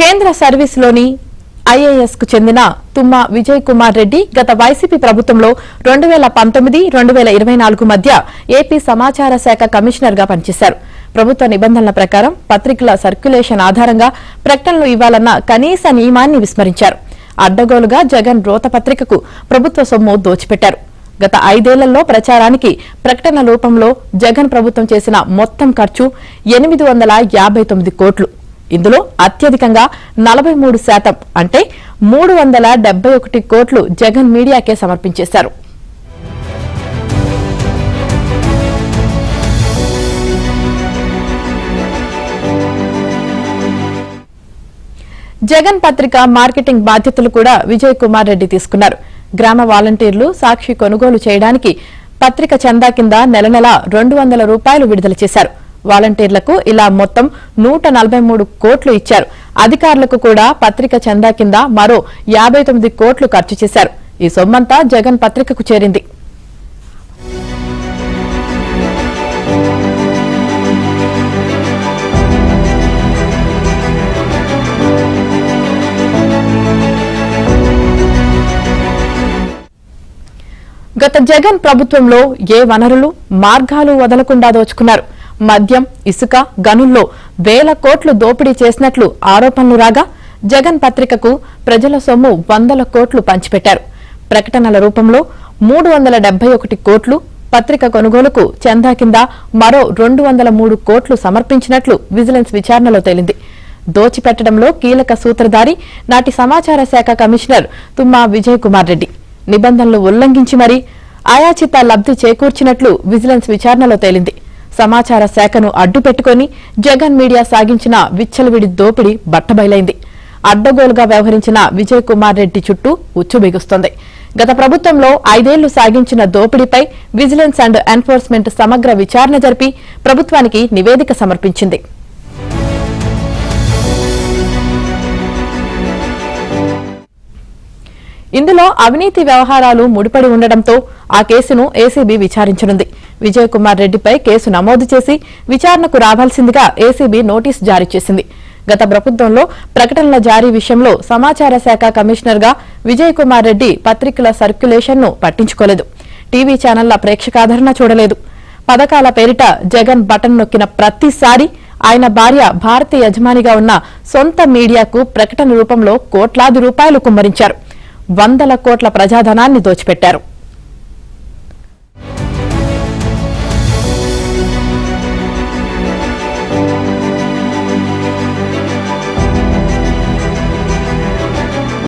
కేంద్ర సర్వీసులోని ఐఏఎస్ కు చెందిన తుమ్మా విజయ్ కుమార్ రెడ్డి గత వైసీపీ ప్రభుత్వంలో 2019-2024 మధ్య ఏపీ సమాచార శాఖ కమిషనర్ గా పనిచేశారు. ప్రభుత్వ నిబంధనల ప్రకారం పత్రికల సర్క్యులేషన్ ఆధారంగా ప్రకటనలు ఇవ్వాలన్న కనీస నియమాన్ని విస్మరించారు. అడ్డగోలుగా జగన్ రోత పత్రికకు ప్రభుత్వ సొమ్ము దోచిపెట్టారు. గత 5 ఏళ్లలో ప్రచారానికి ప్రకటన రూపంలో జగన్ ప్రభుత్వం చేసిన మొత్తం ఖర్చు 859 కోట్లు. ఇందులో అత్యధికంగా 43% అంటే 371 కోట్లు జగన్ మీడియాకే సమర్పించేశారు. జగన్ పత్రిక మార్కెటింగ్ బాధ్యతలు కూడా విజయ్ కుమార్ రెడ్డి తీసుకున్నారు. గ్రామ వాలంటీర్లు సాక్షి కొనుగోలు చేయడానికి పత్రిక చందా కింద నెల నెల 200 రూపాయలు విడుదల చేశారు. వాలంటీర్లకు ఇలా మొత్తం 143 కోట్లు ఇచ్చారు. అధికారులకు కూడా పత్రిక చందా కింద మరో 59 కోట్లు ఖర్చు చేశారు. ఈ సొమ్మంతా జగన్ పత్రికకు చేరింది. గత జగన్ ప్రభుత్వంలో ఏ వనరులు మార్గాలు వదలకుండా దోచుకున్నారు. మద్యం, ఇసుక, గనుల్లో వేల కోట్లు దోపిడీ చేసినట్లు ఆరోపణలు రాగా జగన్ పత్రికకు ప్రజల సొమ్ము 100 కోట్లు పంచిపెట్టారు. ప్రకటనల రూపంలో 371 కోట్లు, పత్రిక కొనుగోలుకు చందా కింద మరో 203 కోట్లు సమర్పించినట్లు విజిలెన్స్ విచారణలో తేలింది. దోచిపెట్టడంలో కీలక సూత్రధారి నాటి సమాచార శాఖ కమిషనర్ తుమ్మా విజయ్ కుమార్ రెడ్డి. నిబంధనలు ఉల్లంఘించి మరీ ఆయాచిత లబ్ది చేకూర్చినట్లు విజిలెన్స్ విచారణలో తేలింది. సమాచార శాఖను అడ్డుపెట్టుకుని జగన్ మీడియా సాగించిన విచ్చలవిడి దోపిడీ బట్టబయలైంది. అడ్డగోలుగా వ్యవహరించిన విజయ్ కుమార్ రెడ్డి చుట్టూ ఉచ్చు బిగుస్తోంది. గత ప్రభుత్వంలో 5 ఏళ్లు సాగించిన దోపిడీపై విజిలెన్స్ అండ్ ఎన్ఫోర్స్మెంట్ సమగ్ర విచారణ జరిపి ప్రభుత్వానికి నివేదిక సమర్పించింది. ఇందులో అవినీతి వ్యవహారాలు ముడిపడి ఉండడంతో ఆ కేసును ఏసీబీ విచారించనుంది. విజయ్ కుమార్ రెడ్డిపై కేసు నమోదు చేసి విచారణకు రావాల్సిందిగా ఏసీబీ నోటీసు జారీ చేసింది. గత ప్రభుత్వంలో ప్రకటనల జారీ విషయంలో సమాచార శాఖ కమిషనర్ గా విజయ్ కుమార్ రెడ్డి పత్రికల సర్క్యులేషన్ ను పట్టించుకోలేదు. టీవీ ఛానళ్ల ప్రేక్షకాదరణ చూడలేదు. పథకాల పేరిట జగన్ బటన్ నొక్కిన ప్రతిసారి ఆయన భార్య భారతీయ యజమానిగా ఉన్న సొంత మీడియాకు ప్రకటన రూపంలో కోట్లాది రూపాయలు కుమ్మరించారు. 100 కోట్ల ప్రజాధనాన్ని దోచిపెట్టారు.